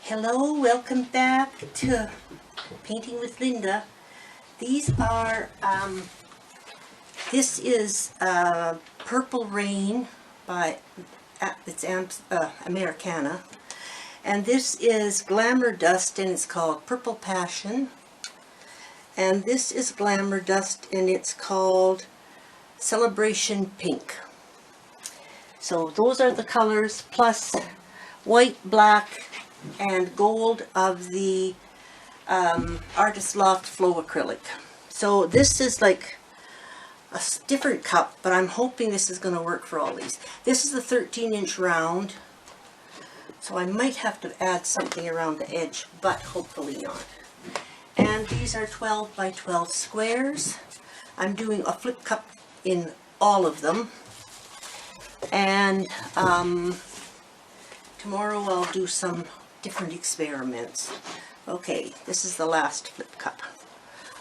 Hello, welcome back to Painting with Linda. These are, this is Purple Rain by, it's Americana. And this is Glamour Dust and it's called Purple Passion. And this is Glamour Dust and it's called Celebration Pink. So those are the colors, plus white, black, and gold of the Artist Loft Flow Acrylic. So this is like a different cup, but I'm hoping this is going to work for all these. This is the 13-inch round, so I might have to add something around the edge, but hopefully not. And these are 12 by 12 squares. I'm doing a flip cup in all of them. And tomorrow I'll do some different experiments. Okay, this is the last flip cup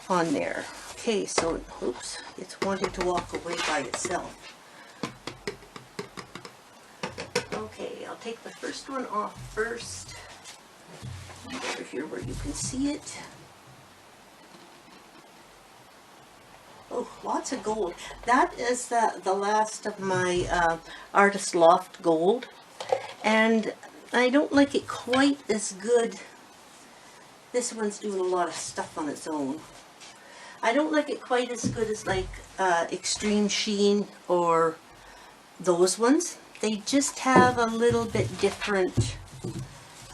on there. Okay, so, oops, it's wanting to walk away by itself. Okay, I'll take the first one off first. Over here where you can see it. Oh, lots of gold. That is the last of my Artist Loft gold. And I don't like it quite as good. This one's doing a lot of stuff on its own. I don't like it quite as good as like Extreme Sheen or those ones. They just have a little bit different,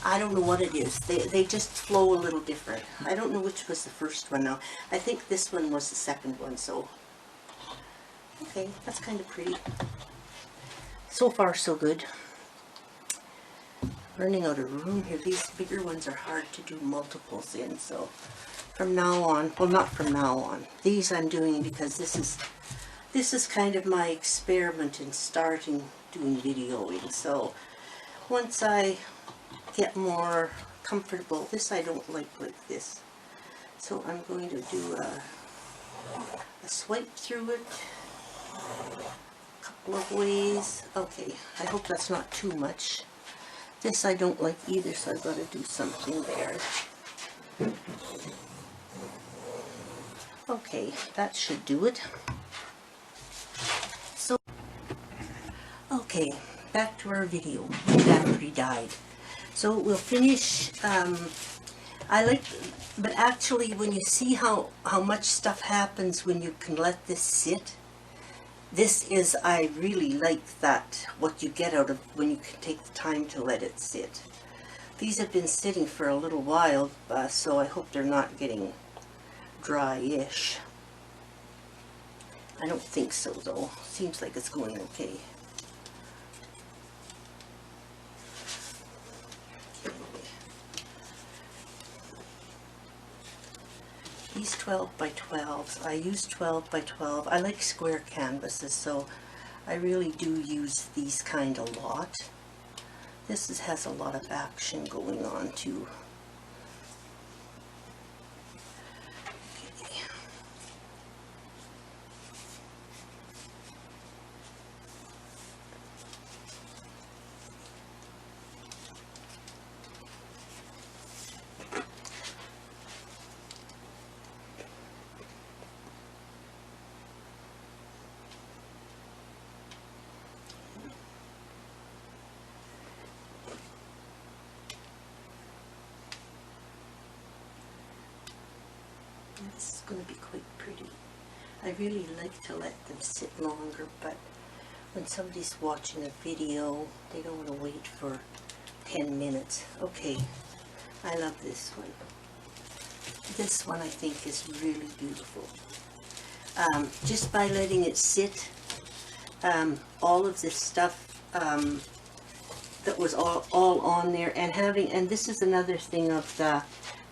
I don't know what it is. They just flow a little different. I don't know which was the first one now. I think this one was the second one, so. Okay, that's kind of pretty. So far, so good. Running out of room here. These bigger ones are hard to do multiples in, so from now on, well, not from now on. These I'm doing because this is kind of my experiment in starting doing videoing. So once I get more comfortable, this I don't like this. So I'm going to do a swipe through it a couple of ways. Okay, I hope that's not too much. This I don't like either, so I've got to do something there. Okay, that should do it. So, okay, back to our video. My battery died. So we'll finish, but actually when you see how much stuff happens when you can let this sit, this is, I really like that, what you get out of when you can take the time to let it sit. These have been sitting for a little while, so I hope they're not getting dry-ish. I don't think so though. Seems like it's going okay. These 12 by 12s, I use 12 by 12. I like square canvases, so I really do use these kind a lot. This has a lot of action going on too. Okay. This is going to be quite pretty. I really like to let them sit longer, but when somebody's watching a video, they don't want to wait for 10 minutes. Okay, I love this one. This one I think is really beautiful. Just by letting it sit, all of this stuff that was all on there, and this is another thing of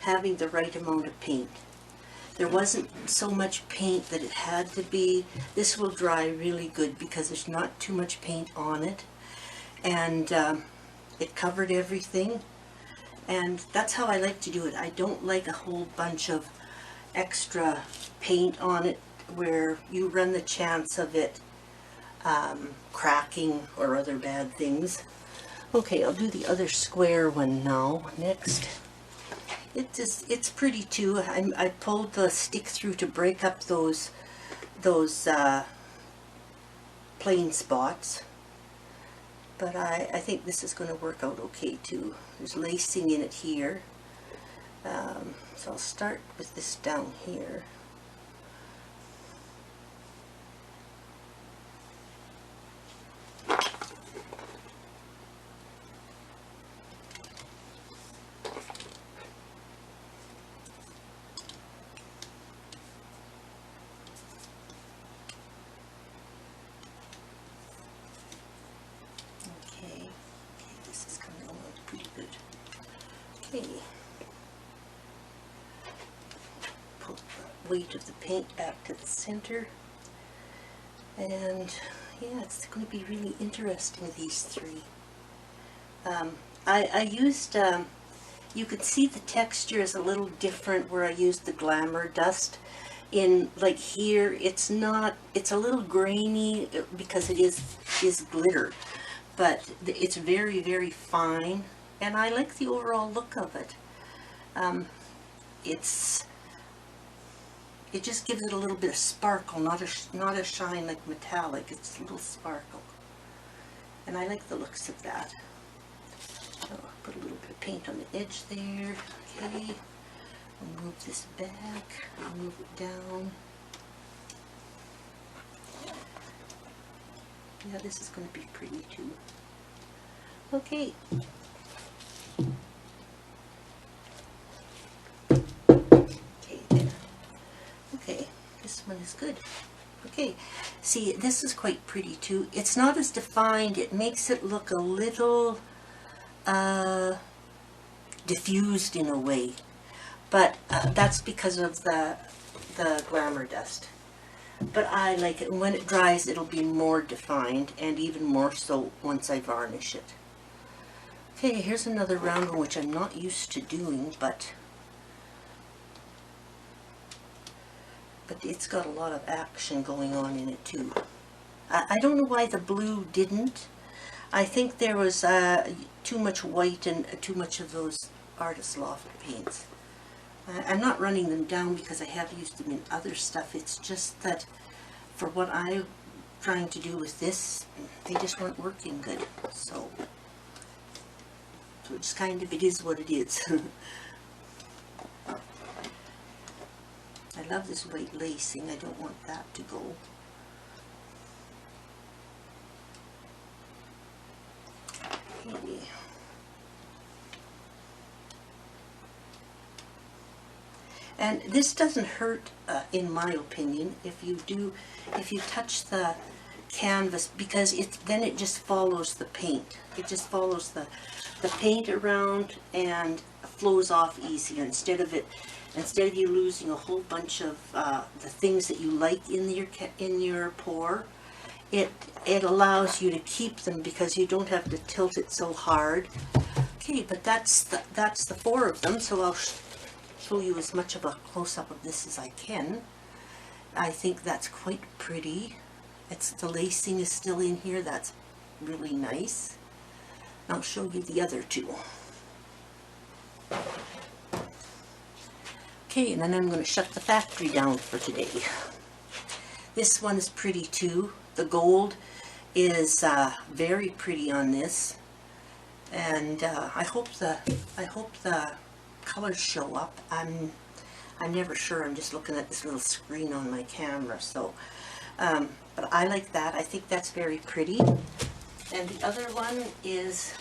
having the right amount of paint. There wasn't so much paint that it had to be. This will dry really good because there's not too much paint on it, and it covered everything, and that's how I like to do it. I don't like a whole bunch of extra paint on it where you run the chance of it cracking or other bad things. Okay, I'll do the other square one now, next. It's pretty too. I pulled the stick through to break up those plain spots. But I think this is going to work out okay too. There's lacing in it here. So I'll start with this down here. Okay, this is coming along pretty good. Okay. Pull the weight of the paint back to the center. And yeah, it's going to be really interesting, these three. I used, you could see the texture is a little different where I used the Glamour Dust. In like here, it's not, it's a little grainy because it is glitter, but it's very, very fine, and I like the overall look of it. It just gives it a little bit of sparkle, not a shine like metallic. It's a little sparkle, and I like the looks of that. So I'll put a little bit of paint on the edge there. Okay, I'll move this back, I'll move it down. Yeah, this is going to be pretty too. Okay. Okay, this one is good. Okay, see, this is quite pretty too. It's not as defined. It makes it look a little diffused in a way, but that's because of the Glamour Dust. But I like it, and when it dries it'll be more defined, and even more so once I varnish it. Okay, here's another round one which I'm not used to doing, but it's got a lot of action going on in it too. I don't know why the blue didn't. I think there was too much white and too much of those Artist Loft paints. I'm not running them down because I have used them in other stuff. It's just that for what I'm trying to do with this, they just weren't working good. So it's kind of, it is what it is. I love this white lacing. I don't want that to go. Okay. And this doesn't hurt, in my opinion, if you touch the canvas, because then it just follows the paint. It just follows the paint around and flows off easier instead of you losing a whole bunch of the things that you like in your pour. It allows you to keep them because you don't have to tilt it so hard. Okay, but that's the four of them, so I'll show you as much of a close-up of this as I can. I think that's quite pretty. The lacing is still in here. That's really nice. I'll show you the other two. Okay, and then I'm going to shut the factory down for today. This one is pretty too. The gold is very pretty on this, and I hope the colors show up. I'm never sure. I'm just looking at this little screen on my camera, so but I like that. I think that's very pretty. And the other one is,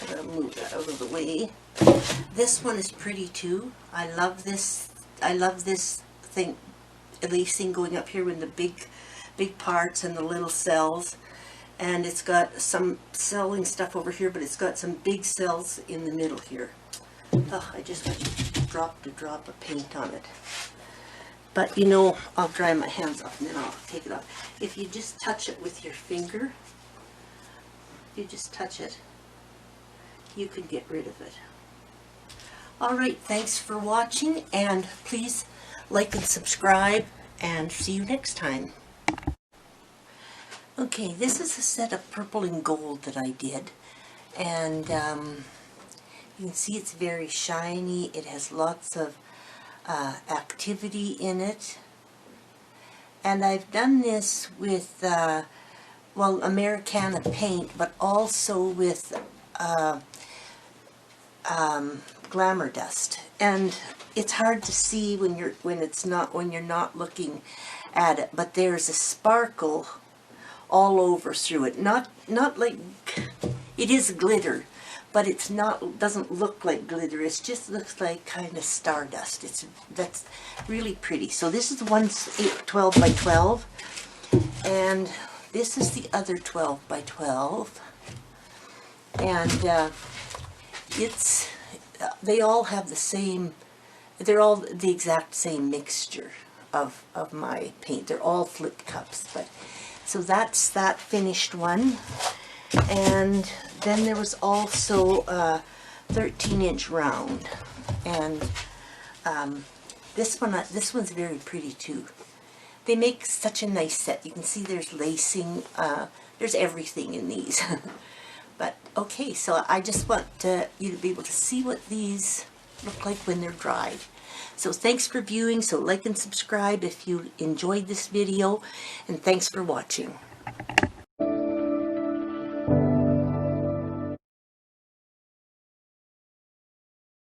I'm going to move that out of the way. This one is pretty too. I love this thing, lacing going up here with the big parts and the little cells, and it's got some celling stuff over here, but it's got some big cells in the middle here. Oh, I just dropped a drop of paint on it. But you know, I'll dry my hands off and then I'll take it off. If you just touch it with your finger, you just touch it, you can get rid of it. Alright, thanks for watching, and please like and subscribe, and see you next time. Okay, this is a set of purple and gold that I did, And you can see it's very shiny. It has lots of activity in it. And I've done this with, well, Americana paint, but also with Glamour Dust. And it's hard to see when you're not looking at it, but there's a sparkle all over through it. Not like, it is glitter, but it's not, doesn't look like glitter. It just looks like kind of stardust. That's really pretty. So this is one 12 by 12, and this is the other 12 by 12, and they all have the same. They're all the exact same mixture of my paint. They're all flip cups, but so that's that finished one. And then there was also a 13-inch round, and this one's very pretty too. They make such a nice set. You can see there's lacing, there's everything in these. But okay, so I just want you to be able to see what these look like when they're dried. So thanks for viewing. So like and subscribe if you enjoyed this video, and thanks for watching.